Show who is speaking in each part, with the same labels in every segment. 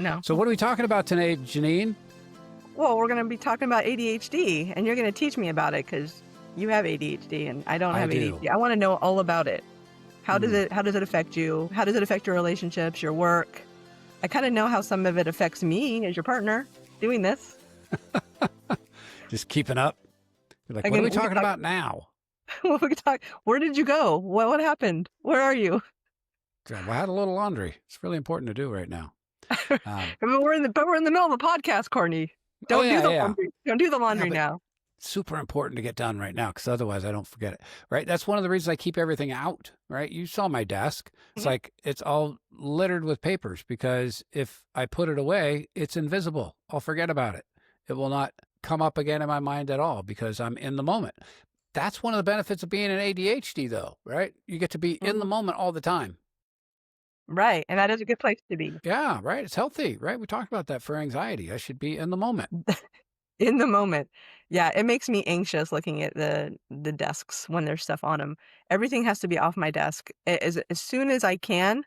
Speaker 1: No.
Speaker 2: So what are we talking about today, Janine?
Speaker 1: Well, we're going to be talking about ADHD, and you're going to teach me about it because you have ADHD and I don't have ADHD. I want to know all about it. How does it affect you? How does it affect your relationships, your work? I kind of know how some of it affects me as your partner doing this.
Speaker 2: Just keeping up. You're like, what are we talking about now?
Speaker 1: Well, we could talk. Where did you go? What happened? Where are you?
Speaker 2: Well, I had a little laundry. It's really important to do right now.
Speaker 1: We're in the middle of a podcast, Courtney. Don't do the laundry. Don't do the laundry now.
Speaker 2: Super important to get done right now because otherwise I don't forget it, right? That's one of the reasons I keep everything out, right? You saw my desk. It's like it's all littered with papers because if I put it away, it's invisible. I'll forget about it. It will not come up again in my mind at all because I'm in the moment. That's one of the benefits of being an ADHD though, right? You get to be in the moment all the time.
Speaker 1: Right. And that is a good place to be.
Speaker 2: Yeah, right. It's healthy, right? We talked about that for anxiety. I should be in the moment.
Speaker 1: In the moment. Yeah, it makes me anxious looking at the desks when there's stuff on them. Everything has to be off my desk. As soon as I can,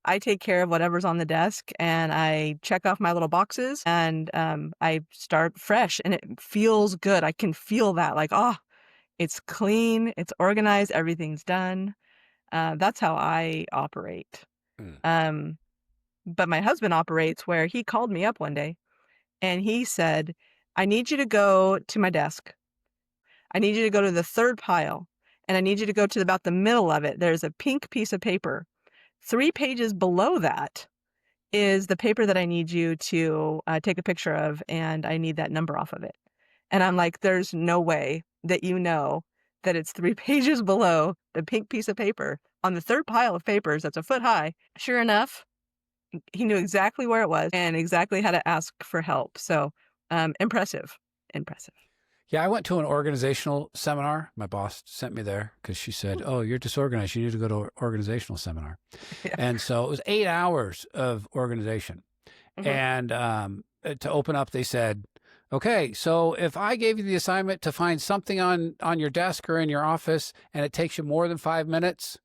Speaker 1: I take care of whatever's on the desk and I check off my little boxes and I start fresh and it feels good. I can feel that like, oh, it's clean, it's organized, everything's done. That's how I operate. But my husband operates where he called me up one day and he said, I need you to go to my desk. I need you to go to the third pile and I need you to go to about the middle of it. There's a pink piece of paper. 3 pages below that is the paper that I need you to take a picture of and I need that number off of it. And I'm like, there's no way that you know that it's 3 pages below the pink piece of paper on the third pile of papers that's a foot high. Sure enough, he knew exactly where it was and exactly how to ask for help. So impressive.
Speaker 2: Yeah, I went to an organizational seminar. My boss sent me there because she said, oh, you're disorganized. You need to go to an organizational seminar. Yeah. And so it was 8 hours of organization. And to open up, they said, okay, so if I gave you the assignment to find something on your desk or in your office and it takes you more than 5 minutes,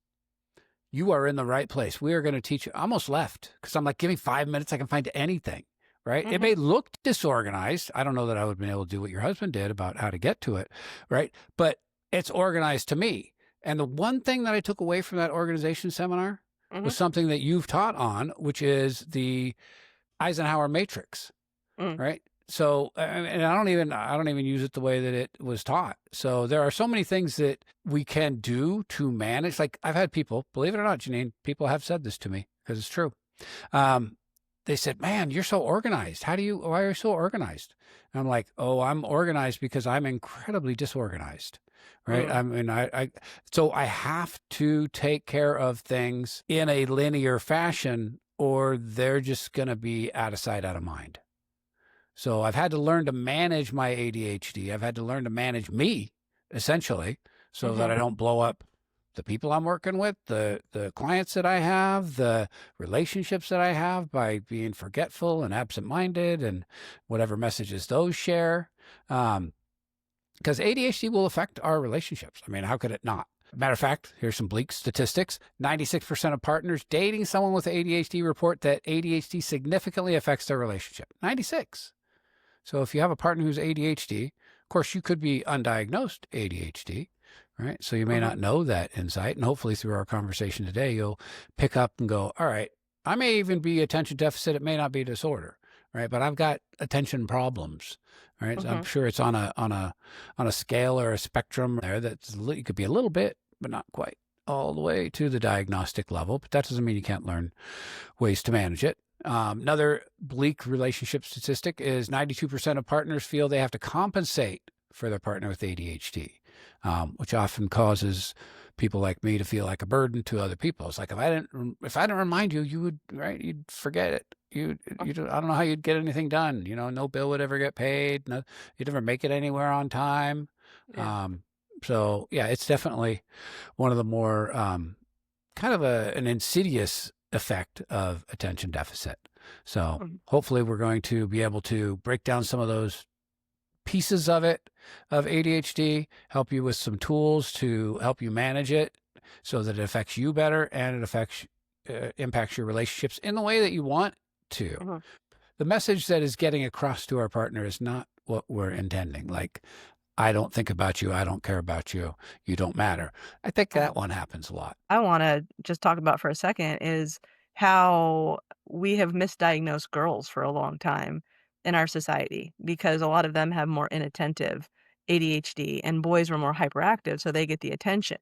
Speaker 2: you are in the right place. We are going to teach you. I almost left because I'm like, give me 5 minutes. I can find anything, right? It may look disorganized. I don't know that I would have been able to do what your husband did about how to get to it, right? But it's organized to me. And the one thing that I took away from that organization seminar was something that you've taught on, which is the Eisenhower matrix, right? So, and I don't even use it the way that it was taught. So there are so many things that we can do to manage. Like I've had people, believe it or not, Janine, people have said this to me because it's true. They said, man, you're so organized. Why are you so organized? And I'm like, oh, I'm organized because I'm incredibly disorganized, right? So I have to take care of things in a linear fashion or they're just going to be out of sight, out of mind. So I've had to learn to manage my ADHD. I've had to learn to manage me, essentially, so that I don't blow up the people I'm working with, the clients that I have, the relationships that I have by being forgetful and absent-minded and whatever messages those share. Because ADHD will affect our relationships. I mean, how could it not? Matter of fact, here's some bleak statistics. 96% of partners dating someone with ADHD report that ADHD significantly affects their relationship. 96. So if you have a partner who's ADHD, of course, you could be undiagnosed ADHD, right? So you may not know that insight. And hopefully through our conversation today, you'll pick up and go, all right, I may even be attention deficit. It may not be disorder, right? But I've got attention problems, right? So I'm sure it's on a scale or a spectrum there that it could be a little bit, but not quite all the way to the diagnostic level. But that doesn't mean you can't learn ways to manage it. Another bleak relationship statistic is 92% of partners feel they have to compensate for their partner with ADHD, which often causes people like me to feel like a burden to other people. It's like, if I didn't remind you, you would, right? You'd forget it. I don't know how you'd get anything done. No bill would ever get paid. No, you'd never make it anywhere on time. Yeah. So yeah, it's definitely one of the more, kind of an insidious effect of attention deficit. So hopefully we're going to be able to break down some of those pieces of ADHD, help you with some tools to help you manage it so that it affects you better and it impacts your relationships in the way that you want too.
Speaker 1: Mhm.
Speaker 2: The message that is getting across to our partner is not what we're intending. Like, I don't think about you. I don't care about you. You don't matter. I think
Speaker 1: Uh,
Speaker 2: that one happens a lot.
Speaker 1: I wanna just talk about for a second is how we have misdiagnosed girls for a long time in our society because a lot of them have more inattentive ADHD and boys were more hyperactive, so they get the attention.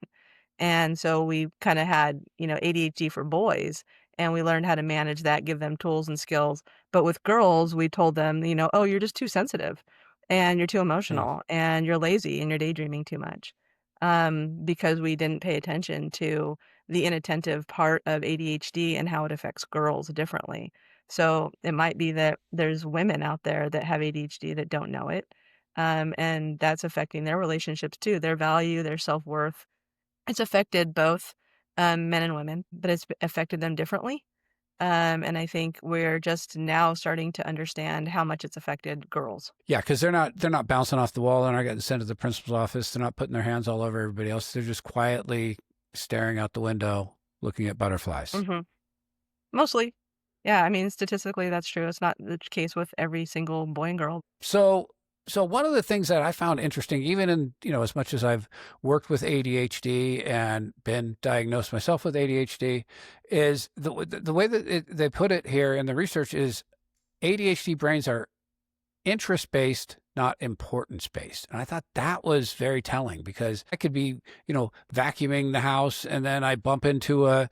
Speaker 1: And so we kinda had, ADHD for boys, and we learned how to manage that, give them tools and skills. But with girls, we told them, "Oh, you're just too sensitive, and you're too
Speaker 2: Yeah.
Speaker 1: emotional, and you're lazy, and you're daydreaming too much." Because we didn't pay attention to the inattentive part of ADHD and how it affects girls differently. So it might be that there's women out there that have ADHD that don't know it, and that's affecting their relationships too, their value, their self-worth. It's affected both, men and women, but it's affected them differently, and I think we're just now starting to understand how much it's affected girls.
Speaker 2: Yeah, because they're not bouncing off the wall. They're not getting sent to the principal's office. They're not putting their hands all over everybody else. They're just quietly staring out the window, looking at butterflies.
Speaker 1: Mhm. Mostly. Yeah, I mean, statistically, that's true. It's not the case with every single boy and girl.
Speaker 2: So, so one of the things that I found interesting, even in, as much as I've worked with ADHD and been diagnosed myself with ADHD, is the way that they put it here in the research is ADHD brains are interest based, not importance based. And I thought that was very telling because I could be, vacuuming the house and then I bump into a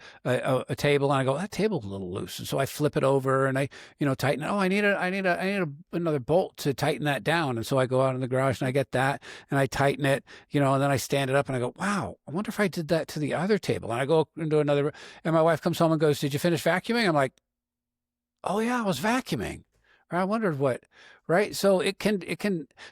Speaker 2: table and I go, that table's a little loose. And so I flip it over and I, tighten it. Oh, another bolt to tighten that down. And so I go out in the garage and I get that and I tighten it, and then I stand it up and I go, wow, I wonder if I did that to the other table. And I go into another, and my wife comes home and goes, did you finish vacuuming? I'm like, oh yeah, I was vacuuming. Or I wondered what, right? So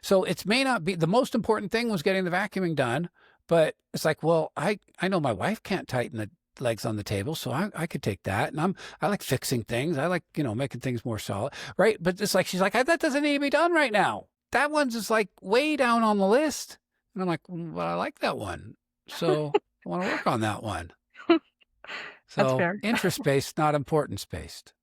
Speaker 2: so it may not be the most important thing was getting the vacuuming done, but it's like, well, I know my wife can't tighten the legs on the table, so I could take that. And I like fixing things. I like, making things more solid, right? But it's like, she's like, that doesn't need to be done right now. That one's just like way down on the list. And I'm like, well, I like that one. So I want to work on that one.
Speaker 1: That's
Speaker 2: So
Speaker 1: fair.
Speaker 2: interest based, not importance based.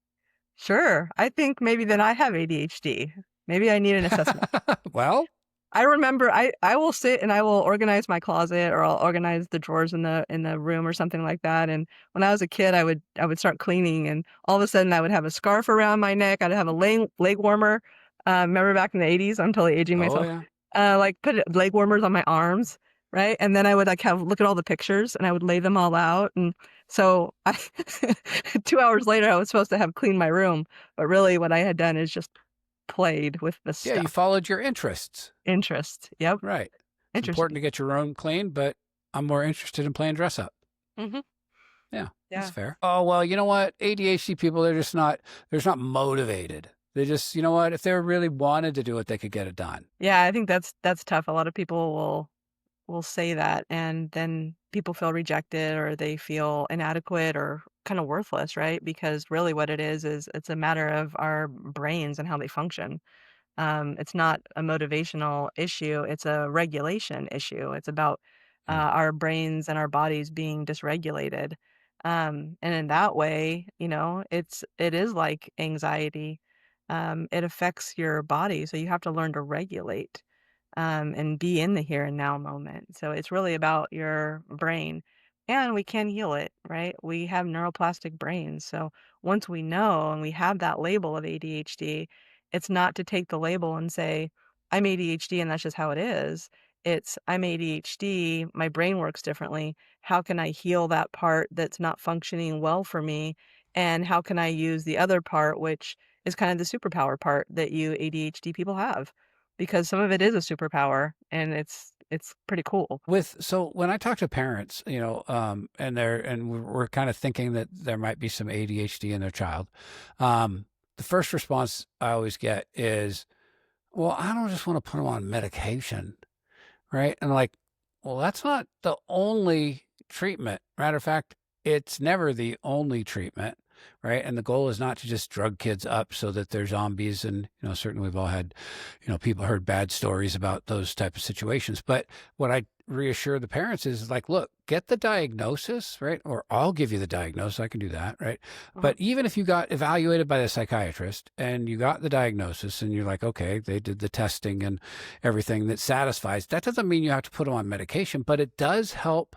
Speaker 1: Sure. I think maybe then I have ADHD. Maybe I need an assessment.
Speaker 2: Well,
Speaker 1: I remember I will sit and I will organize my closet or I'll organize the drawers in the room or something like that, and when I was a kid, I would start cleaning, and all of a sudden, I would have a scarf around my neck, I'd have a leg warmer. Remember back in the '80s? I'm totally aging
Speaker 2: oh
Speaker 1: myself.
Speaker 2: yeah.
Speaker 1: Like, leg warmers on my arms, right? And then I would, like, have look at all the pictures, and I would lay them all out, and so I 2 hours later, I was supposed to have cleaned my room, but really what I had done is just played with the
Speaker 2: Yeah, you
Speaker 1: stuff.
Speaker 2: followed your interests.
Speaker 1: Interest. Yep.
Speaker 2: Right. It's important
Speaker 1: Interesting.
Speaker 2: to get your room clean, but I'm more interested in playing dress up.
Speaker 1: Mhm.
Speaker 2: Yeah, that's
Speaker 1: Yeah.
Speaker 2: fair. Oh, well, you know what? ADHD people, they're just not motivated. They just, you know what? If they really wanted to do it, they could get it done.
Speaker 1: Yeah, I think that's tough. A lot of people will say that, and then people feel rejected or they feel inadequate or kinda worthless, right? Because really what it is it's a matter of our brains and how they function. It's not a motivational issue, it's a regulation issue. It's about,
Speaker 2: Yeah.
Speaker 1: our brains and our bodies being dysregulated. And in that way, it is like anxiety. It affects your body, so you have to learn to regulate, and be in the here and now moment. So it's really about your brain. And we can heal it, right? We have neuroplastic brains. So once we know and we have that label of ADHD, it's not to take the label and say, I'm ADHD and that's just how it is. It's I'm ADHD, my brain works differently. How can I heal that part that's not functioning well for me? And how can I use the other part, which is kind of the superpower part that you ADHD people have? Because some of it is a superpower, and it's pretty cool.
Speaker 2: So when I talk to parents, and we're kind of thinking that there might be some ADHD in their child, the first response I always get is, well, I don't just want to put them on medication. Right. And like, well, that's not the only treatment. Matter of fact, it's never the only treatment. right? And the goal is not to just drug kids up so that they're zombies. And, certainly we've all had, people heard bad stories about those type of situations. But what I reassure the parents is like, look, get the diagnosis, right? Or I'll give you the diagnosis. I can do that, right?
Speaker 1: Mhm.
Speaker 2: But even if you got evaluated by the psychiatrist and you got the diagnosis and you're like, okay, they did the testing and everything that satisfies, that doesn't mean you have to put them on medication, but it does help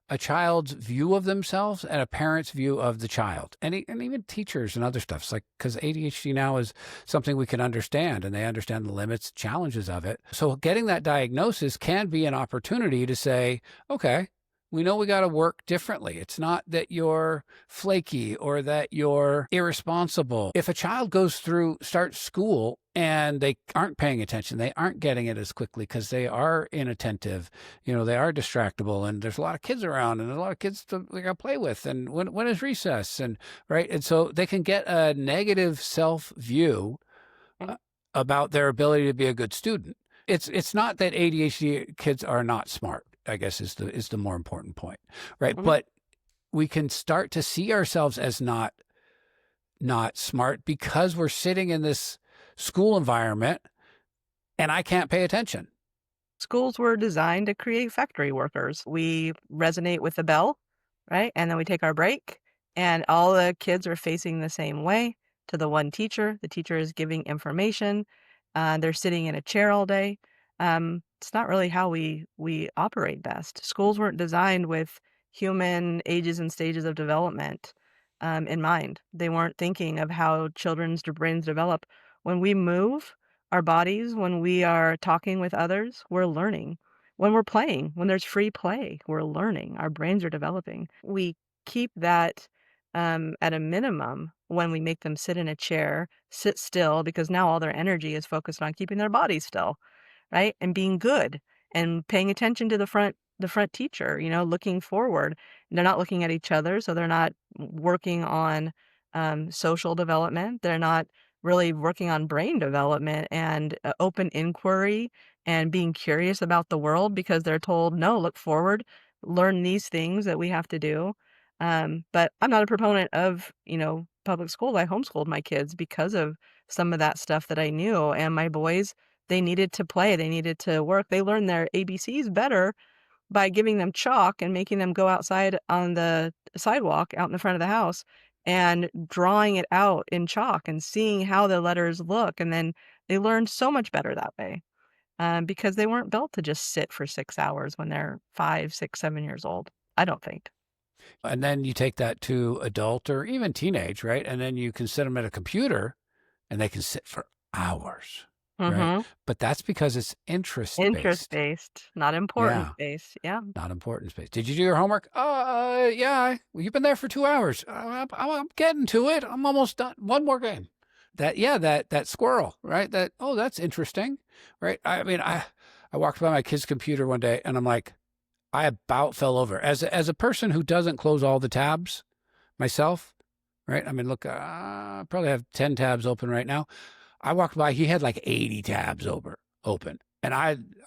Speaker 2: a child's view of themselves and a parent's view of the child, and even teachers and other stuff. It's like, because ADHD now is something we can understand, and they understand the limits, challenges of it. So getting that diagnosis can be an opportunity to say, okay, we know we got to work differently. It's not that you're flaky or that you're irresponsible. If a child starts school and they aren't paying attention, they aren't getting it as quickly because they are inattentive, they are distractible, and there's a lot of kids around, and there's a lot of kids to play with. And when is recess? And right. And so they can get a negative self view
Speaker 1: Mhm.
Speaker 2: about their ability to be a good student. It's not that ADHD kids are not smart, I guess is the more important point, right?
Speaker 1: Mhm.
Speaker 2: But we can start to see ourselves as not smart because we're sitting in this school environment and I can't pay attention.
Speaker 1: Schools were designed to create factory workers. We resonate with the bell, right? And then we take our break, and all the kids are facing the same way to the one teacher. The teacher is giving information. They're sitting in a chair all day. It's not really how we operate best. Schools weren't designed with human ages and stages of development in mind. They weren't thinking of how children's brains develop. When we move, our bodies, when we are talking with others, we're learning. When we're playing, when there's free play, we're learning. Our brains are developing. We keep that at a minimum when we make them sit in a chair, sit still, because now all their energy is focused on keeping their body still, right? And being good and paying attention to the front teacher, looking forward. They're not looking at each other, so they're not working on social development. They're not really working on brain development and open inquiry and being curious about the world because they're told, no, look forward, learn these things that we have to do. But I'm not a proponent of, public school. I homeschooled my kids because of some of that stuff that I knew. And my boys, they needed to play, they needed to work. They learned their ABCs better by giving them chalk and making them go outside on the sidewalk out in the front of the house and drawing it out in chalk and seeing how the letters look, and then they learned so much better that way, because they weren't built to just sit for 6 hours when they're 5, 6, 7 years old, I don't think.
Speaker 2: And then you take that to adult or even teenage, right? And then you can sit them at a computer and they can sit for hours, right?
Speaker 1: Mhm.
Speaker 2: But that's because it's interest based.
Speaker 1: Interest-based, not
Speaker 2: Yeah.
Speaker 1: importance-based, yeah.
Speaker 2: Not important space. Did you do your homework? Yeah. Well, you've been there for 2 hours. I'm getting to it. I'm almost done. One more game. That squirrel, right? That's interesting, right? I mean, I walked by my kid's computer one day and I'm like, I about fell over. As a person who doesn't close all the tabs myself, right? I mean, look, I probably have 10 tabs open right now. I walked by, he had like 80 tabs open. And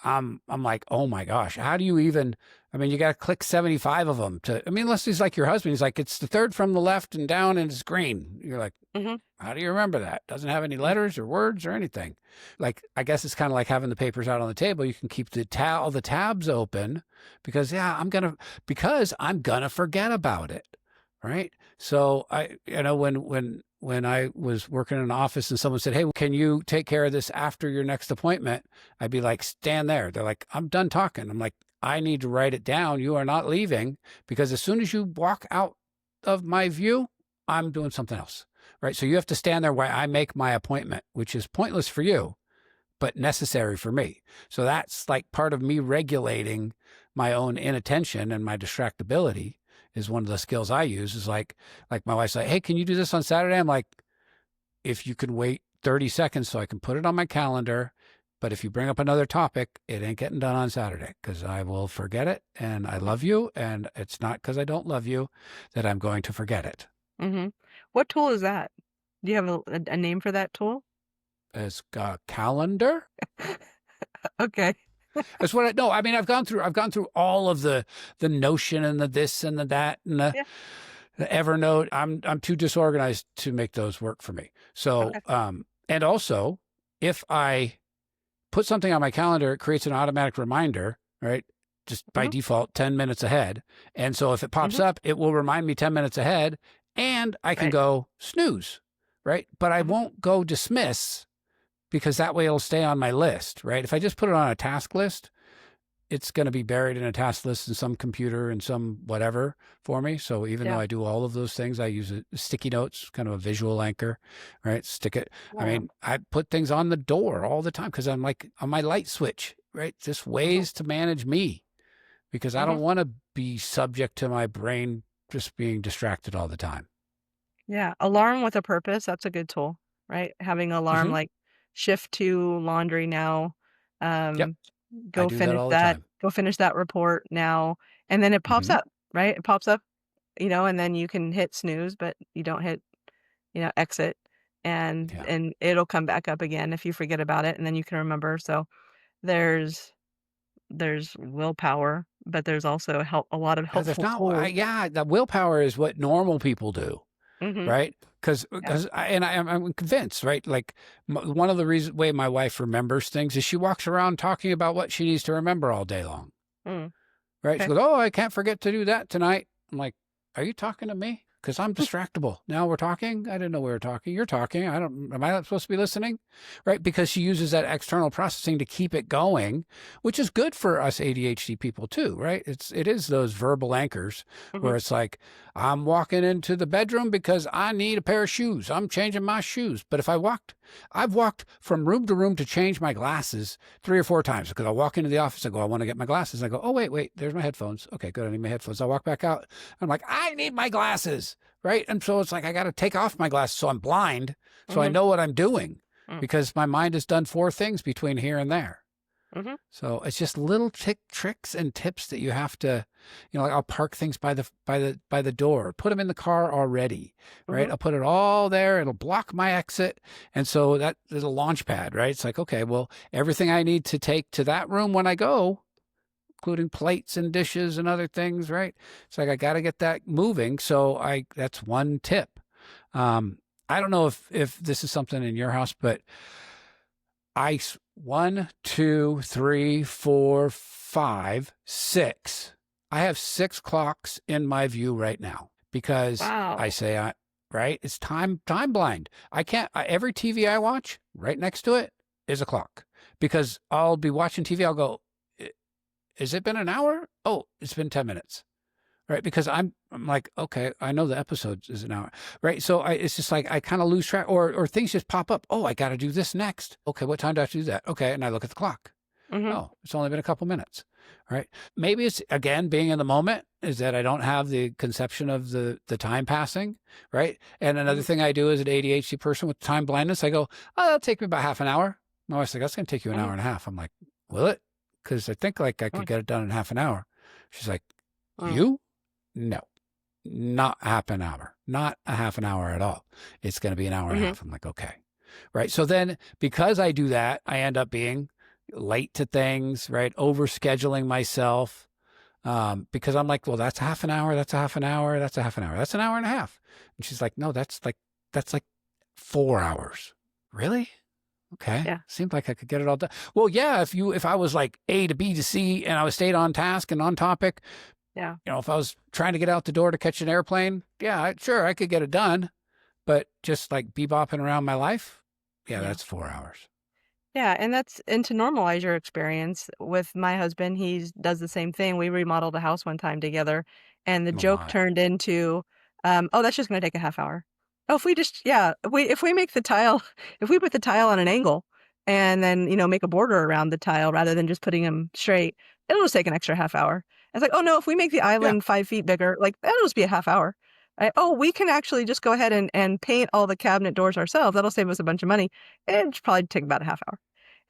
Speaker 2: I'm like, oh my gosh, how do you even, I mean, you got to click 75 of them unless he's like your husband, he's like, it's the third from the left and down and it's green. You're like,
Speaker 1: Mhm,
Speaker 2: how do you remember that? Doesn't have any
Speaker 1: mm,
Speaker 2: letters or words or anything. Like, I guess it's kind of like having the papers out on the table. You can keep all the tabs open because because I'm gonna forget about it. Right. So when I was working in an office and someone said, hey, can you take care of this after your next appointment? I'd be like, stand there. They're like, I'm done talking. I'm like, I need to write it down. You are not leaving because as soon as you walk out of my view, I'm doing something else. Right. So you have to stand there while I make my appointment, which is pointless for you, but necessary for me. So that's like part of me regulating my own inattention and my distractibility is one of the skills I use is like my wife's like, hey, can you do this on Saturday? I'm like, if you can wait 30 seconds so I can put it on my calendar. But if you bring up another topic, it ain't getting done on Saturday because I will forget it. And I love you. And it's not because I don't love you that I'm going to forget it.
Speaker 1: mhm. What tool is that? Do you have a name for that tool?
Speaker 2: As a calendar?
Speaker 1: Okay.
Speaker 2: That's what I no, I mean I've gone through all of the Notion and the this and the that and the
Speaker 1: Yeah.
Speaker 2: Evernote, I'm too disorganized to make those work for me. So,
Speaker 1: Okay.
Speaker 2: and also if I put something on my calendar, it creates an automatic reminder, right? Just by
Speaker 1: Mhm,
Speaker 2: default, 10 minutes ahead. And so if it pops
Speaker 1: mhm,
Speaker 2: up, it will remind me 10 minutes ahead and I can
Speaker 1: right,
Speaker 2: go snooze, right? But I
Speaker 1: mhm,
Speaker 2: won't go dismiss because that way it'll stay on my list, right? If I just put it on a task list, it's going to be buried in a task list in some computer and some whatever for me. So even though
Speaker 1: yeah,
Speaker 2: I do all of those things, I use sticky notes, kind of a visual anchor, right? Stick it. I
Speaker 1: yeah,
Speaker 2: mean, I put things on the door all the time because I'm like on my light switch, right? Just
Speaker 1: mhm,
Speaker 2: ways to manage me because I
Speaker 1: mhm,
Speaker 2: don't want to be subject to my brain just being distracted all the time.
Speaker 1: yeah, alarm with a purpose, that's a good tool, right? Having alarm,
Speaker 2: Hmm.
Speaker 1: like, shift to laundry now,
Speaker 2: Yep.
Speaker 1: um,
Speaker 2: I do that all the time.
Speaker 1: go finish that report now, and then it pops
Speaker 2: Hmm.
Speaker 1: up, right? It pops up, and then you can hit snooze, but you don't hit, exit, and
Speaker 2: Yeah.
Speaker 1: and it'll come back up again if you forget about it, and then you can remember, so there's there's willpower, but there's also a lot of
Speaker 2: Yeah, there's
Speaker 1: helpful
Speaker 2: not,
Speaker 1: tools.
Speaker 2: yeah, the willpower is what normal people do.
Speaker 1: Mhm.
Speaker 2: Right? Because
Speaker 1: Yeah.
Speaker 2: I'm convinced, right? Like one of the reasons way my wife remembers things is she walks around talking about what she needs to remember all day long,
Speaker 1: Mm.
Speaker 2: right? She
Speaker 1: Okay.
Speaker 2: goes, "Oh, I can't forget to do that tonight." I'm like, "Are you talking to me? Because I'm distractible. Now we're talking. I didn't know we were talking. You're talking. I don't. Am I not supposed to be listening?" Right? Because she uses that external processing to keep it going, which is good for us ADHD people too, right? It is those verbal anchors where
Speaker 1: Mhm.
Speaker 2: it's like, I'm walking into the bedroom because I need a pair of shoes. I'm changing my shoes. But if I've walked from room to room to change my glasses 3 or 4 times because I walk into the office, I go, I want to get my glasses. I go, oh, wait, there's my headphones. Okay, good. I need my headphones. I walk back out. I'm like, I need my glasses. Right. And so it's like, I got to take off my glasses. So I'm blind. So I
Speaker 1: Mhm.
Speaker 2: know what I'm doing
Speaker 1: Mm.
Speaker 2: because my mind has done 4 things between here and there.
Speaker 1: Mhm.
Speaker 2: So it's just little tricks and tips that you have to, like I'll park things by the door, put them in the car already, right?
Speaker 1: Mhm.
Speaker 2: I'll put it all there. It'll block my exit. And so that is a launch pad, right? It's like, okay, well, everything I need to take to that room when I go, including plates and dishes and other things, right? It's like, I got to get that moving. So that's one tip. Um, I don't know if this is something in your house, but 1, 2, 3, 4, 5, 6. I have 6 clocks in my view right now because I
Speaker 1: Wow.
Speaker 2: say right. It's time blind. I can't. Every TV I watch, right next to it is a clock because I'll be watching TV. I'll go, Has it been an hour? Oh, it's been 10 minutes." Right, because I'm like, okay, I know the episode is an hour, right? So it's just like I kind of lose track, or things just pop up. Oh, I got to do this next. Okay, what time do I have to do that? Okay, and I look at the clock.
Speaker 1: Mhm.
Speaker 2: Oh, it's only been a couple minutes, right? Maybe it's again being in the moment is that I don't have the conception of the time passing, right? And another
Speaker 1: Mhm.
Speaker 2: thing I do as an ADHD person with time blindness, I go, oh, that'll take me about half an hour. My wife's like, that's going to take you an
Speaker 1: Mhm.
Speaker 2: hour and a half. I'm like, will it? Because I think like I could
Speaker 1: Mm.
Speaker 2: get it done in half an hour. She's like,
Speaker 1: Mm.
Speaker 2: you? No, not half an hour, not a half an hour at all. It's going to be an hour and a
Speaker 1: Mhm.
Speaker 2: half. I'm like, okay. Right. So then because I do that, I end up being late to things, right? Overscheduling myself. Because I'm like, well, that's half an hour. That's a half an hour. That's a half an hour. That's an hour and a half. And she's like, no, that's like 4 hours. Really? Okay.
Speaker 1: Yeah.
Speaker 2: Seemed like I could get it all done. Well, yeah, if I was like A to B to C and I was stayed on task and on topic,
Speaker 1: Yeah.
Speaker 2: if I was trying to get out the door to catch an airplane, yeah, sure, I could get it done. But just like bebopping around my life, yeah,
Speaker 1: Yeah.
Speaker 2: that's 4 hours.
Speaker 1: Yeah, and to normalize your experience with my husband, he does the same thing. We remodeled a house one time together, and the
Speaker 2: Oh
Speaker 1: joke
Speaker 2: my.
Speaker 1: turned into, "Oh, that's just gonna take a half hour." Oh, if we just yeah, if we make the tile if we put the tile on an angle and then, make a border around the tile rather than just putting them straight, it'll just take an extra half hour. It's like, "Oh, no, if we make the
Speaker 2: Yeah.
Speaker 1: island 5 feet bigger, like, that'll just be a half hour." Right? "Oh, we can actually just go ahead and paint all the cabinet doors ourselves. That'll save us a bunch of money." It'd probably take about a half hour.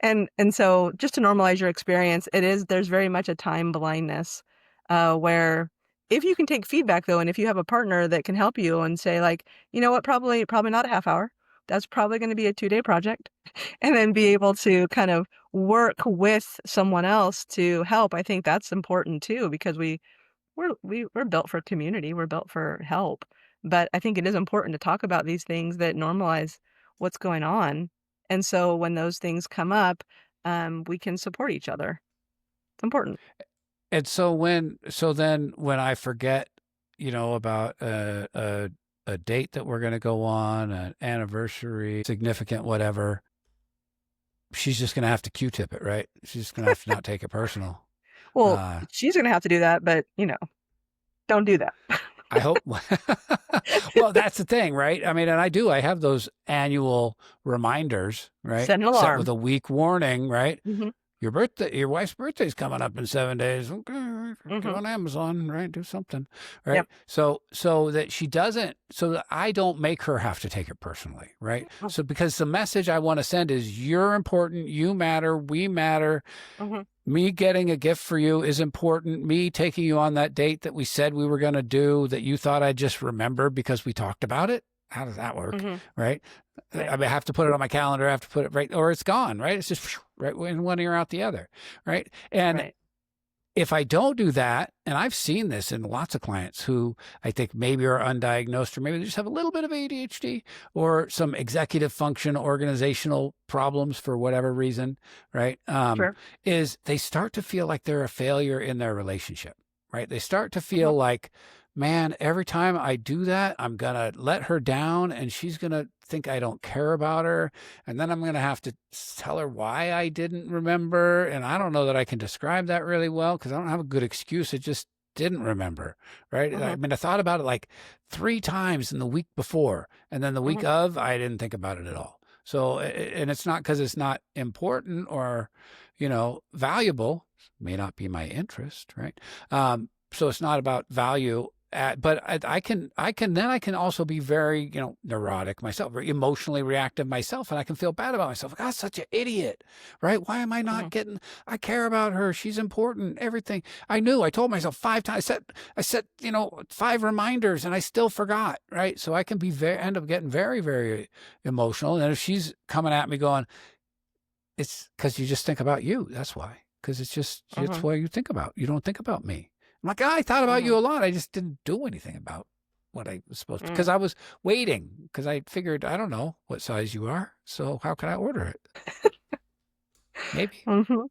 Speaker 1: And so just to normalize your experience, there's very much a time blindness, where if you can take feedback though, and if you have a partner that can help you and say like, "You know what, probably not a half hour. That's probably gonna be a 2-day project," and then be able to kind of work with someone else to help, I think that's important too because we're built for community, we're built for help. but I think it is important to talk about these things that normalize what's going on, and so when those things come up, we can support each other. It's important.
Speaker 2: And so then when I forget, about a date that we're going to go on, an anniversary, significant, whatever, she's just going to have to Q-tip it, right? She's just going to have to not take it personal.
Speaker 1: Well,
Speaker 2: Uh,
Speaker 1: she's gonna have to do that, but, don't do that.
Speaker 2: I hope. Well, that's the thing, right? I mean, and I have those annual reminders, right?
Speaker 1: Set an
Speaker 2: Set with
Speaker 1: alarm.
Speaker 2: a week warning, right?
Speaker 1: Mhm,
Speaker 2: Your wife's birthday's coming up in 7 days. Okay, get
Speaker 1: mhm.
Speaker 2: on Amazon, right? Do something,
Speaker 1: Yep.
Speaker 2: right? So that she doesn't, so that I don't make her have to take it personally, right?
Speaker 1: Mm,
Speaker 2: So because the message I want to send is you're important, you matter, we matter.
Speaker 1: mhm,
Speaker 2: Me getting a gift for you is important. Me taking you on that date that we said we were going to do that you thought I'd just remember because we talked about it. How does that work?
Speaker 1: mhm.
Speaker 2: Right.
Speaker 1: Right,
Speaker 2: I mean, I have to put it on my calendar. I have to put it right, or it's gone. Right. It's just right in one ear out the other. Right. And
Speaker 1: right.
Speaker 2: if I don't do that, and I've seen this in lots of clients who I think maybe are undiagnosed or maybe they just have a little bit of ADHD or some executive function, organizational problems for whatever reason, right?
Speaker 1: Sure.
Speaker 2: Is they start to feel like they're a failure in their relationship, right? They start to
Speaker 1: Mhm,
Speaker 2: feel like, man, every time I do that, I'm going to let her down and she's going to think I don't care about her. And then I'm going to have to tell her why I didn't remember. And I don't know that I can describe that really well because I don't have a good excuse. It just didn't remember. Right. I
Speaker 1: mhm,
Speaker 2: mean, I thought about it like 3 times in the week before. And then the week
Speaker 1: mhm,
Speaker 2: of, I didn't think about it at all. So, and it's not because it's not important or, valuable, may not be my interest. Right. So it's not about value but I can also be very, neurotic myself, very emotionally reactive myself. And I can feel bad about myself. Like, I'm such an idiot, right? Why am I not
Speaker 1: mhm,
Speaker 2: getting, I care about her. She's important, everything. I told myself 5 times, I set, 5 reminders and I still forgot. Right. So I can be end up getting very, very emotional. And if she's coming at me going, it's because you just think about you. That's why. Because it's
Speaker 1: mhm,
Speaker 2: what you think about. You don't think about me. I'm like, I thought about
Speaker 1: mhm,
Speaker 2: you a lot. I just didn't do anything about what I was supposed to because
Speaker 1: mm.
Speaker 2: I was waiting because I figured I don't know what size you are. So how can I order it? Maybe.
Speaker 1: Mhm.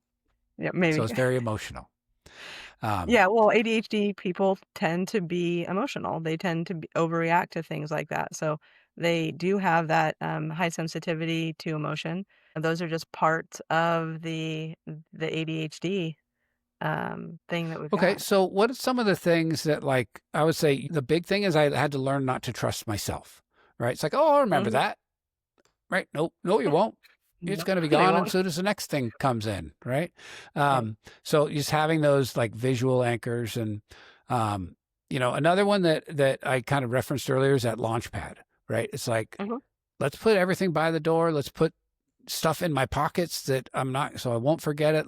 Speaker 1: Yeah,
Speaker 2: So
Speaker 1: maybe.
Speaker 2: it's very emotional. Um,
Speaker 1: Yeah, well, ADHD people tend to be emotional. They tend to overreact to things like that. So they do have that high sensitivity to emotion. And those are just parts of the ADHD thing that we've
Speaker 2: okay.
Speaker 1: got.
Speaker 2: So what are some of the things that like I would say the big thing is I had to learn not to trust myself. Right. It's like, oh, I remember
Speaker 1: Mhm.
Speaker 2: that. Right. Nope. No, you won't. It's
Speaker 1: No,
Speaker 2: going to be
Speaker 1: they
Speaker 2: gone
Speaker 1: won't.
Speaker 2: as soon as the next thing comes in, right?
Speaker 1: Right.
Speaker 2: So just having those like visual anchors and, um, another one that I kind of referenced earlier is that launch pad, right? It's like,
Speaker 1: Mhm.
Speaker 2: let's put everything by the door. Let's put stuff in my pockets that I'm not, so I won't forget it.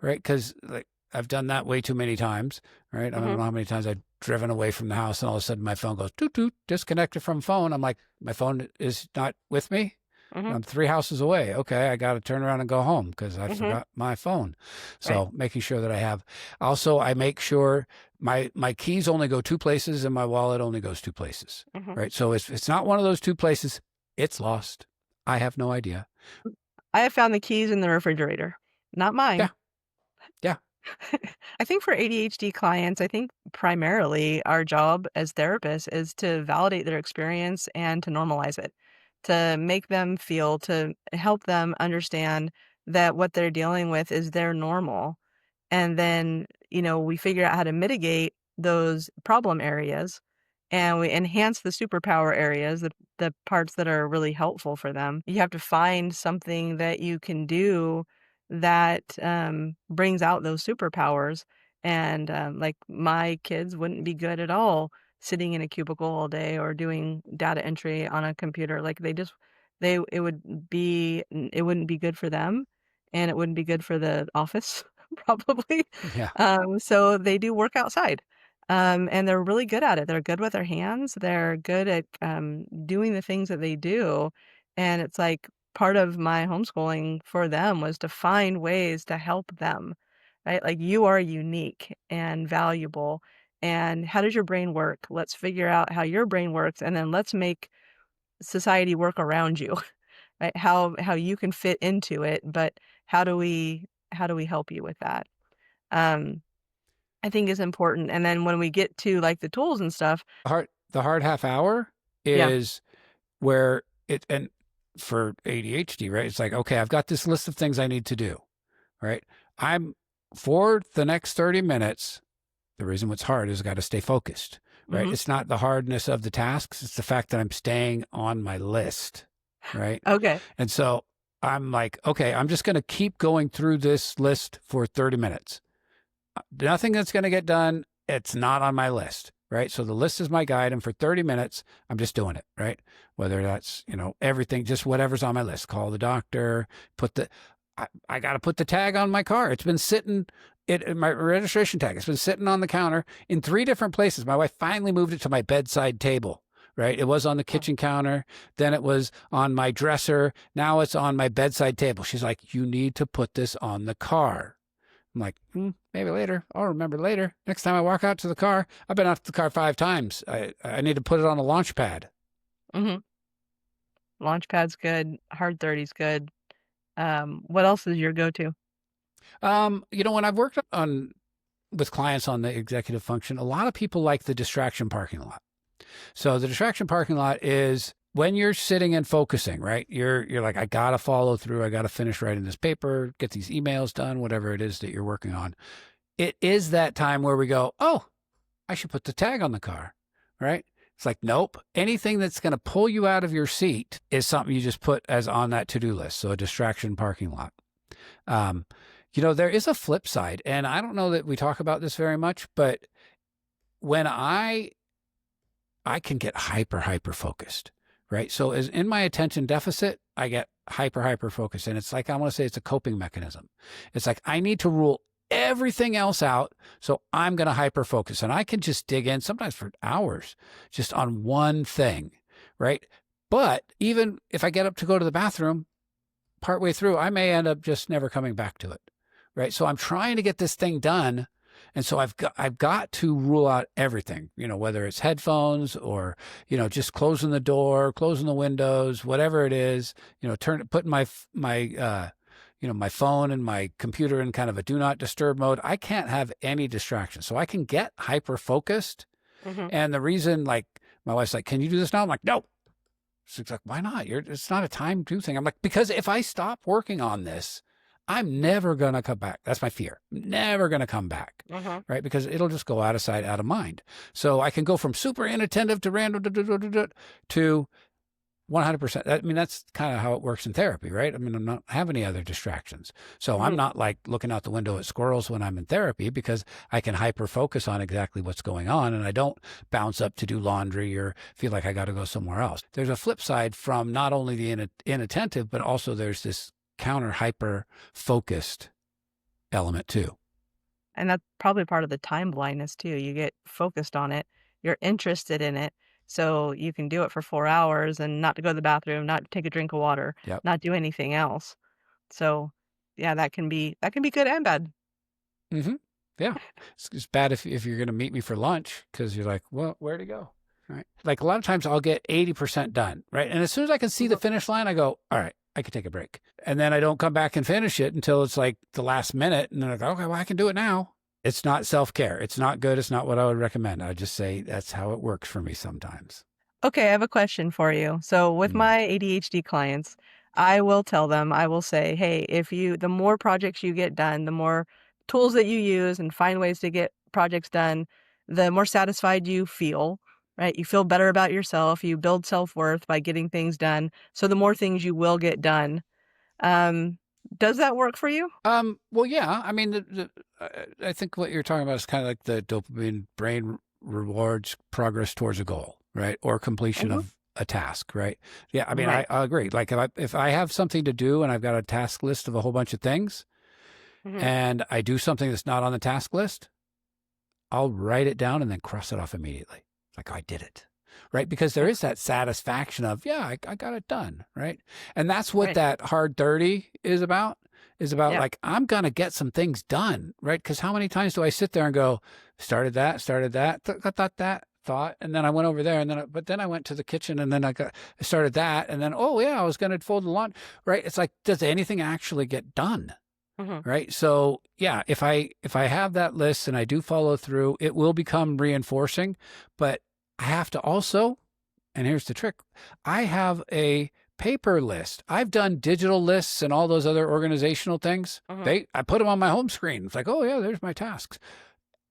Speaker 2: Right? Because like I've done that way too many times, right? I don't
Speaker 1: Mhm.
Speaker 2: know how many times I've driven away from the house and all of a sudden my phone goes toot toot, disconnected from phone. I'm like, my phone is not with me.
Speaker 1: Mhm.
Speaker 2: I'm 3 houses away. Okay, I got to turn around and go home because I
Speaker 1: Mhm.
Speaker 2: forgot my phone.
Speaker 1: Right.
Speaker 2: So making sure that I have. Also, I make sure my keys only go 2 places and my wallet only goes 2 places.
Speaker 1: Mhm.
Speaker 2: Right. So if it's not one of those 2 places, it's lost. I have no idea.
Speaker 1: I have found the keys in the refrigerator. Not
Speaker 2: Yeah.
Speaker 1: mine.
Speaker 2: Yeah.
Speaker 1: I think for ADHD clients, I think primarily our job as therapists is to validate their experience and to normalize it, to make them feel, to help them understand that what they're dealing with is their normal. And then, we figure out how to mitigate those problem areas and we enhance the superpower areas, the parts that are really helpful for them. You have to find something that you can do that brings out those superpowers. And like my kids wouldn't be good at all sitting in a cubicle all day or doing data entry on a computer. Like they it wouldn't be good for them and it wouldn't be good for the office probably.
Speaker 2: Yeah.
Speaker 1: So they do work outside. And they're really good at it. They're good with their hands. They're good at doing the things that they do. And it's like part of my homeschooling for them was to find ways to help them, right? Like you are unique and valuable. and how does your brain work? Let's figure out how your brain works, and then let's make society work around you, right? How you can fit into it, but how do we help you with that? Um, I think is important. And then when we get to like the tools and stuff,
Speaker 2: The hard half hour
Speaker 1: yeah.
Speaker 2: is where it, and for ADHD, right? It's like, okay, I've got this list of things I need to do, right? I'm for the next 30 minutes. The reason what's hard is I got to stay focused, right?
Speaker 1: Hmm.
Speaker 2: It's not the hardness of the tasks. It's the fact that I'm staying on my list, right?
Speaker 1: Okay.
Speaker 2: And so I'm like, okay, I'm just going to keep going through this list for 30 minutes. Nothing that's going to get done. It's not on my list, right? So the list is my guide. And for 30 minutes, I'm just doing it, right? Whether that's, everything, just whatever's on my list, call the doctor, I got to put the tag on my car. It's been sitting, my registration tag, it's been sitting on the counter in 3 different places. My wife finally moved it to my bedside table, right? It was on the
Speaker 1: Oh.
Speaker 2: kitchen counter. Then it was on my dresser. Now it's on my bedside table. She's like, you need to put this on the car. I'm like, maybe later. I'll remember later. Next time I walk out to the car, I've been out to the car 5 times. I need to put it on a launch pad.
Speaker 1: Hmm. Launchpad's good. Hard 30's good. What else is your go-to?
Speaker 2: When I've worked on with clients on the executive function, a lot of people like the distraction parking lot. So the distraction parking lot is when you're sitting and focusing, right? You're like, I gotta follow through. I gotta finish writing this paper, get these emails done, whatever it is that you're working on. It is that time where we go, oh, I should put the tag on the car, right? It's like, nope. Anything that's going to pull you out of your seat is something you just put as on that to-do list. So a distraction parking lot. Um, there is a flip side, and I don't know that we talk about this very much, but when I can get hyper focused, right? So as in my attention deficit, I get hyper focused. And it's like, I want to say it's a coping mechanism. It's like, I need to rule everything else out. So I'm going to hyper focus, and I can just dig in sometimes for hours just on one thing, right? But even if I get up to go to the bathroom partway through, I may end up just never coming back to it, right? So I'm trying to get this thing done. And so I've got to rule out everything, whether it's headphones or, just closing the door, closing the windows, whatever it is, putting my phone and my computer in kind of a do not disturb mode. I can't have any distractions. So I can get hyper focused.
Speaker 1: Hmm.
Speaker 2: And the reason, like, my wife's like, can you do this now? I'm like, no. She's like, why not? It's not a time to thing. I'm like, because if I stop working on this, I'm never going to come back. That's my fear. Never going to come back,
Speaker 1: Hmm.
Speaker 2: right? Because it'll just go out of sight, out of mind. So I can go from super inattentive to random to 100%. I mean, that's kind of how it works in therapy, right? I mean, I'm not have any other distractions. So I'm
Speaker 1: Hmm.
Speaker 2: not like looking out the window at squirrels when I'm in therapy, because I can hyper focus on exactly what's going on, and I don't bounce up to do laundry or feel like I got to go somewhere else. There's a flip side from not only the inattentive, but also there's this counter hyper focused element too.
Speaker 1: And that's probably part of the time blindness too. You get focused on it. You're interested in it. So you can do it for 4 hours and not to go to the bathroom, not take a drink of water,
Speaker 2: Yep.
Speaker 1: not do anything else. So yeah, that can be good and bad.
Speaker 2: Mm-hmm. Yeah. It's bad if you're going to meet me for lunch, because you're like, well, where'd it go? Right. Like a lot of times I'll get 80% done. Right. And as soon as I can see the
Speaker 1: Mhm.
Speaker 2: finish line, I go, all right, I can take a break. And then I don't come back and finish it until it's like the last minute. And then I go, okay, well, I can do it now. It's not self-care. It's not good. It's not what I would recommend. I just say that's how it works for me sometimes.
Speaker 1: Okay, I have a question for you. So with
Speaker 2: Mm.
Speaker 1: my ADHD clients, I will tell them, I will say, hey, the more projects you get done, the more tools that you use and find ways to get projects done, the more satisfied you feel, right? You feel better about yourself. You build self-worth by getting things done. So the more things you will get done. Um, does that work for you?
Speaker 2: Well, yeah. I mean, I think what you're talking about is kind of like the dopamine brain rewards progress towards a goal, right? Or completion
Speaker 1: Hmm.
Speaker 2: of a task, right? Yeah. I mean, I
Speaker 1: Right.
Speaker 2: agree. Like if I have something to do and I've got a task list of a whole bunch of things,
Speaker 1: Hmm.
Speaker 2: and I do something that's not on the task list, I'll write it down and then cross it off immediately. Like, I did it. Right. Because there is that satisfaction of, yeah, I got it done. Right. And that's what
Speaker 1: Right.
Speaker 2: that hard 30 is about. is about
Speaker 1: Yeah.
Speaker 2: like, I'm going to get some things done, right? Because how many times do I sit there and go, started that, thought, and then I went over there, and but then I went to the kitchen, and then I started that, and then, oh yeah, I was going to fold the laundry, right? It's like, does anything actually get done?
Speaker 1: Mhm.
Speaker 2: Right. So yeah, if I have that list and I do follow through, it will become reinforcing, but I have to also, and here's the trick, I have a paper list. I've done digital lists and all those other organizational things.
Speaker 1: Mhm.
Speaker 2: I put them on my home screen. It's like, oh yeah, there's my tasks.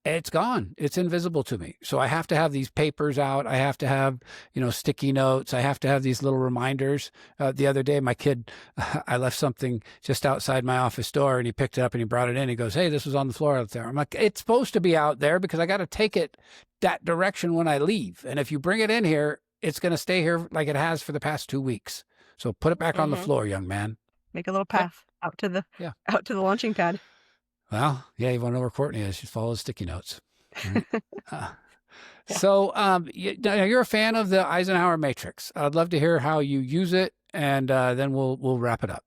Speaker 2: It's gone. It's invisible to me. So I have to have these papers out. I have to have, sticky notes. I have to have these little reminders. The other day, my kid, I left something just outside my office door, and he picked it up and he brought it in. He goes, "Hey, this was on the floor out there." I'm like, "It's supposed to be out there because I got to take it that direction when I leave. And if you bring it in here, it's going to stay here like it has for the past 2 weeks. So put it back on the
Speaker 1: Mhm.
Speaker 2: floor, young man."
Speaker 1: Make a little
Speaker 2: Okay.
Speaker 1: path out to the
Speaker 2: Yeah.
Speaker 1: out to the launching pad.
Speaker 2: Well, yeah, you want to know where Courtney is. She follows sticky notes. Right. Uh,
Speaker 1: Yeah.
Speaker 2: So, now you're a fan of the Eisenhower matrix. I'd love to hear how you use it, and then we'll wrap it up.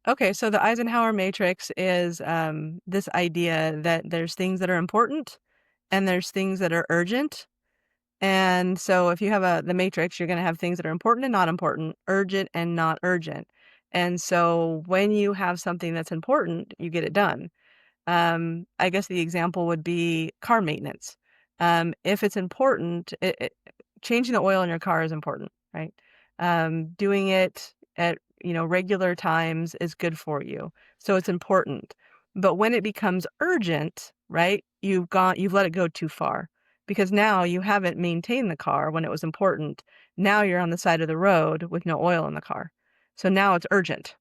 Speaker 1: Okay, so the Eisenhower matrix is, this idea that there's things that are important and there's things that are urgent. And so if you have the matrix, you're gonna have things that are important and not important, urgent and not urgent. And so when you have something that's important, you get it done. I guess the example would be car maintenance. If it's important, changing the oil in your car is important, right? Doing it at regular times is good for you, so it's important. But when it becomes urgent, right? You've let it go too far because now you haven't maintained the car when it was important. Now you're on the side of the road with no oil in the car, so now it's urgent.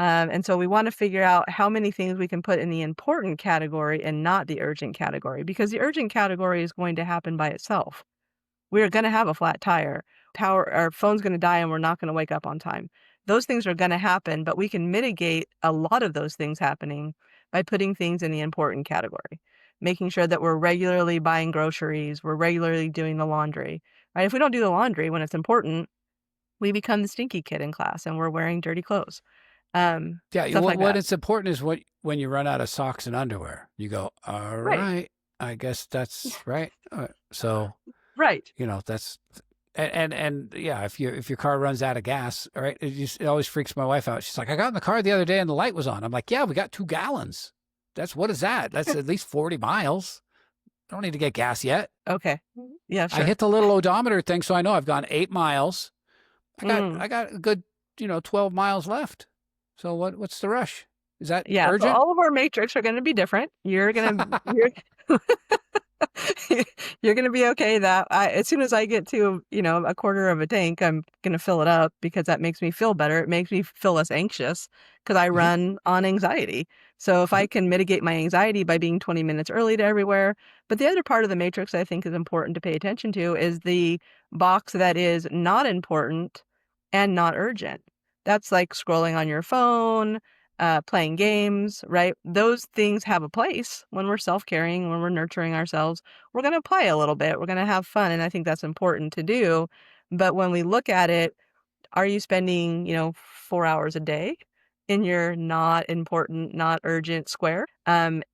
Speaker 1: And so we want to figure out how many things we can put in the important category and not the urgent category, because the urgent category is going to happen by itself. We're going to have a flat tire. Our phone's going to die and we're not going to wake up on time. Those things are going to happen, but we can mitigate a lot of those things happening by putting things in the important category, making sure that we're regularly buying groceries, we're regularly doing the laundry, right? If we don't do the laundry when it's important, we become the stinky kid in class and we're wearing dirty clothes.
Speaker 2: Yeah,
Speaker 1: Stuff like
Speaker 2: what
Speaker 1: that.
Speaker 2: it's important is when you run out of socks and underwear, you go, all
Speaker 1: Right.
Speaker 2: right, I guess that's right. So
Speaker 1: Right.
Speaker 2: that's and yeah, if your car runs out of gas, all right, it always freaks my wife out. She's like, I got in the car the other day and the light was on. I'm like, yeah, we got 2 gallons. What is that? That's at least 40 miles. I don't need to get gas yet.
Speaker 1: Okay. Yeah,
Speaker 2: I
Speaker 1: sure.
Speaker 2: hit the little odometer thing, so I know I've gone 8 miles.
Speaker 1: Mm.
Speaker 2: I got a good 12 miles left. So what's the rush? Is that
Speaker 1: Yeah, so
Speaker 2: urgent?
Speaker 1: all of our matrix are gonna be different. You're you're gonna be okay that as soon as I get to, a quarter of a tank, I'm gonna fill it up because that makes me feel better. It makes me feel less anxious because I
Speaker 2: Mhm,
Speaker 1: run on anxiety. So if
Speaker 2: mhm.
Speaker 1: I can mitigate my anxiety by being 20 minutes early to everywhere. But the other part of the matrix I think is important to pay attention to is the box that is not important and not urgent. That's like scrolling on your phone, playing games, right? Those things have a place when we're self-caring, when we're nurturing ourselves. We're gonna play a little bit, we're gonna have fun, and I think that's important to do. But when we look at it, are you spending, 4 hours a day in your not important, not urgent square?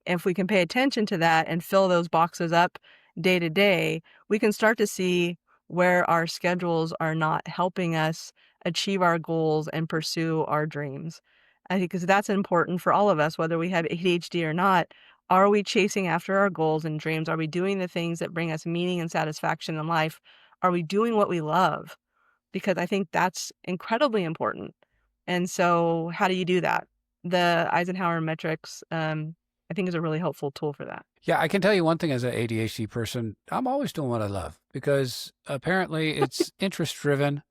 Speaker 1: If we can pay attention to that and fill those boxes up day to day, we can start to see where our schedules are not helping us achieve our goals and pursue our dreams. I think because that's important for all of us, whether we have ADHD or not. Are we chasing after our goals and dreams? Are we doing the things that bring us meaning and satisfaction in life? Are we doing what we love? Because I think that's incredibly important. And so how do you do that? The Eisenhower metrics, I think is a really helpful tool for that.
Speaker 2: Yeah, I can tell you one thing as an ADHD person, I'm always doing what I love because apparently it's interest driven,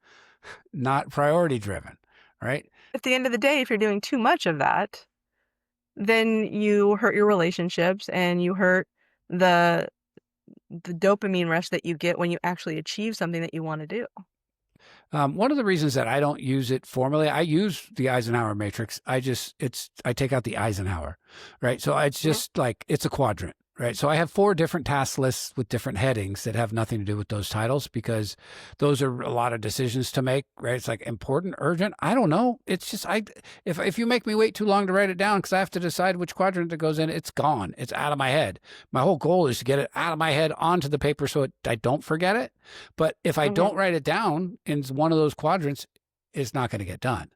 Speaker 2: not priority driven, right?
Speaker 1: At the end of the day, if you're doing too much of that, then you hurt your relationships and you hurt the the dopamine rush that you get when you actually achieve something that you want to do.
Speaker 2: One of the reasons that I don't use it formally, I use the Eisenhower matrix. I take out the Eisenhower, right? So it's
Speaker 1: Mhm.
Speaker 2: just like, it's a quadrant. right? So I have 4 different task lists with different headings that have nothing to do with those titles because those are a lot of decisions to make, right? It's like important, urgent. I don't know. It's just if you make me wait too long to write it down because I have to decide which quadrant it goes in, it's gone. It's out of my head. My whole goal is to get it out of my head onto the paper so I don't forget it. But if I
Speaker 1: Mhm,
Speaker 2: don't write it down in one of those quadrants, it's not going to get done.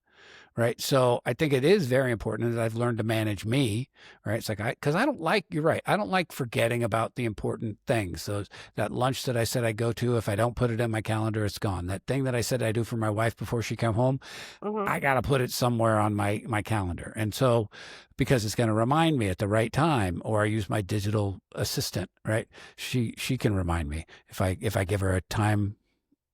Speaker 2: Right. So I think it is very important that I've learned to manage me. Right. It's like, because I don't like, you're right. I don't like forgetting about the important things. That lunch that I said I go to, if I don't put it in my calendar, it's gone. That thing that I said I do for my wife before she come home,
Speaker 1: mhm.
Speaker 2: I got to put it somewhere on my calendar. And so, because it's going to remind me at the right time, or I use my digital assistant, right? She can remind me if I give her a time,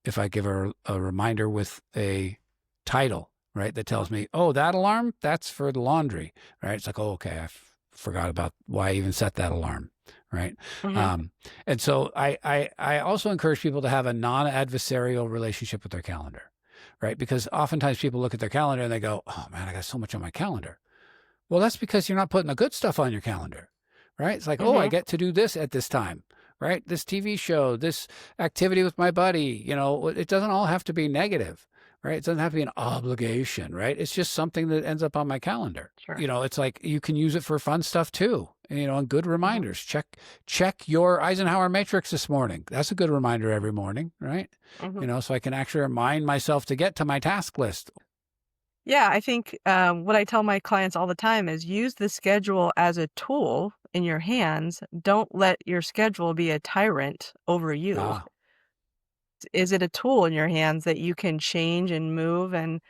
Speaker 2: if I give her a reminder with a title, right, that tells me, oh, that alarm, that's for the laundry, right? It's like, oh, okay, forgot about why I even set that alarm, right?
Speaker 1: Mhm.
Speaker 2: Um, and so I also encourage people to have a non-adversarial relationship with their calendar, right? Because oftentimes people look at their calendar and they go, oh man, I got so much on my calendar. Well, that's because you're not putting the good stuff on your calendar, right? It's like, oh, I
Speaker 1: Mhm.
Speaker 2: get to do this at this time, right? This TV show, this activity with my buddy, it doesn't all have to be negative, right? It doesn't have to be an obligation, right? It's just something that ends up on my calendar.
Speaker 1: Sure.
Speaker 2: It's like you can use it for fun stuff too, and good
Speaker 1: Mhm.
Speaker 2: reminders. Check your Eisenhower matrix this morning. That's a good reminder every morning, right?
Speaker 1: Mhm.
Speaker 2: So I can actually remind myself to get to my task list.
Speaker 1: Yeah, I think, what I tell my clients all the time is use the schedule as a tool in your hands. Don't let your schedule be a tyrant over you.
Speaker 2: Ah,
Speaker 1: Is it a tool in your hands that you can change and move and,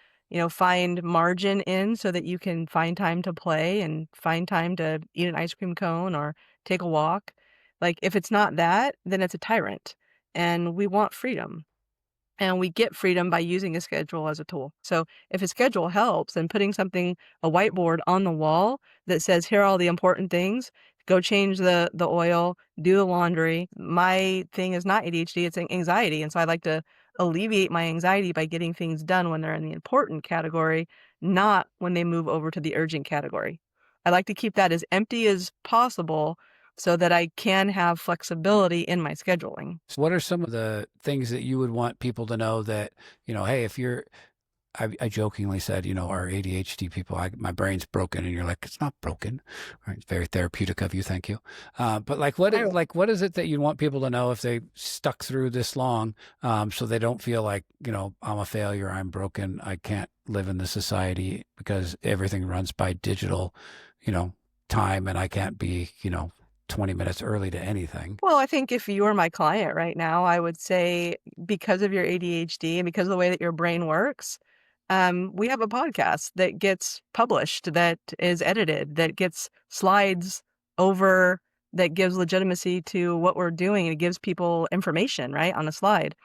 Speaker 1: find margin in so that you can find time to play and find time to eat an ice cream cone or take a walk? Like, if it's not that, then it's a tyrant, and we want freedom. And we get freedom by using a schedule as a tool. So if a schedule helps, then putting a whiteboard on the wall that says, here are all the important things, go change the oil, do the laundry. My thing is not ADHD, it's anxiety. And so I like to alleviate my anxiety by getting things done when they're in the important category, not when they move over to the urgent category. I like to keep that as empty as possible so that I can have flexibility in my scheduling.
Speaker 2: so what are some of the things that you would want people to know that, hey, if you're, I jokingly said, our ADHD people, my brain's broken, and you're like, it's not broken. Right? It's very therapeutic of you, thank you. But what is it that you want people to know if they stuck through this long, so they don't feel like, I'm a failure, I'm broken, I can't live in this society because everything runs by digital, you know, time, and I can't be, 20 minutes early to anything.
Speaker 1: Well, I think if you were my client right now, I would say because of your ADHD and because of the way that your brain works, we have a podcast that gets published, that is edited, that gets slides over, that gives legitimacy to what we're doing. And it gives people information, right, on a slide.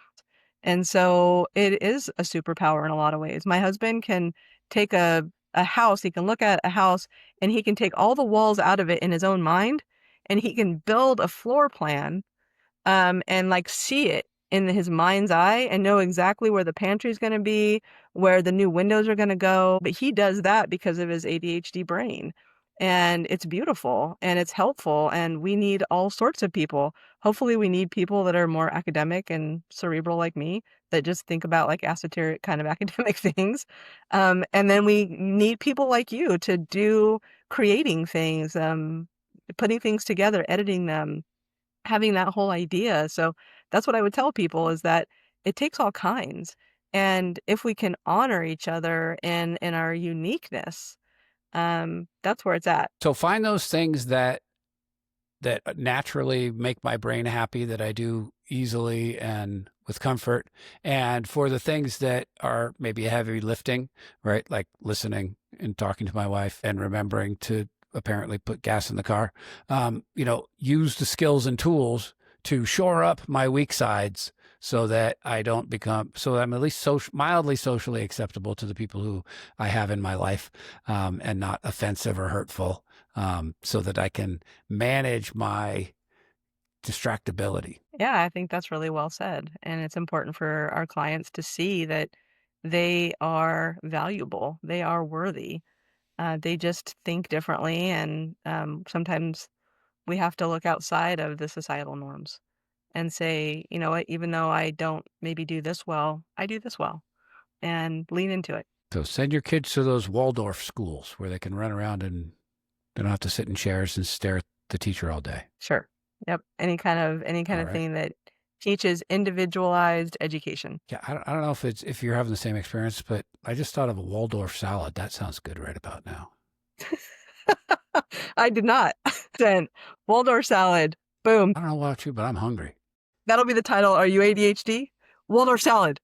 Speaker 1: And so it is a superpower in a lot of ways. My husband can take a house, he can look at a house and he can take all the walls out of it in his own mind and he can build a floor plan and, like, see it in his mind's eye and know exactly where the pantry is gonna be, where the new windows are gonna go, but he does that because of his ADHD brain, and it's beautiful, and it's helpful, and we need all sorts of people. Hopefully, we need people that are more academic and cerebral like me that just think about, like, esoteric kind of academic things, and then we need people like you to do creating things, putting things together, editing them, having that whole idea. So that's what I would tell people is that it takes all kinds. And if we can honor each other in our uniqueness, that's where it's at.
Speaker 2: So find those things that naturally make my brain happy, that I do easily and with comfort. And for the things that are maybe heavy lifting, right? Like listening and talking to my wife and remembering to apparently put gas in the car, use the skills and tools to shore up my weak sides so that I don't become, so I'm at least mildly socially acceptable to the people who I have in my life, and not offensive or hurtful, so that I can manage my distractibility.
Speaker 1: Yeah, I think that's really well said. And it's important for our clients to see that they are valuable, they are worthy. They just think differently. And sometimes We have to look outside of the societal norms and say, "You know what? Even though I don't maybe do this well, I do this well," and lean into it.
Speaker 2: So send your kids to those Waldorf schools where they can run around and they don't have to sit in chairs and stare at the teacher all day.
Speaker 1: Sure. Yep. Any kind
Speaker 2: All
Speaker 1: of
Speaker 2: right.
Speaker 1: thing that teaches individualized education.
Speaker 2: Yeah, I don't know if you're having the same experience, but I just thought of a Waldorf salad. That sounds good right about now.
Speaker 1: I did not. Then Waldorf salad. Boom.
Speaker 2: I don't know about you, but I'm hungry.
Speaker 1: That'll be the title. Are you ADHD? Waldorf salad.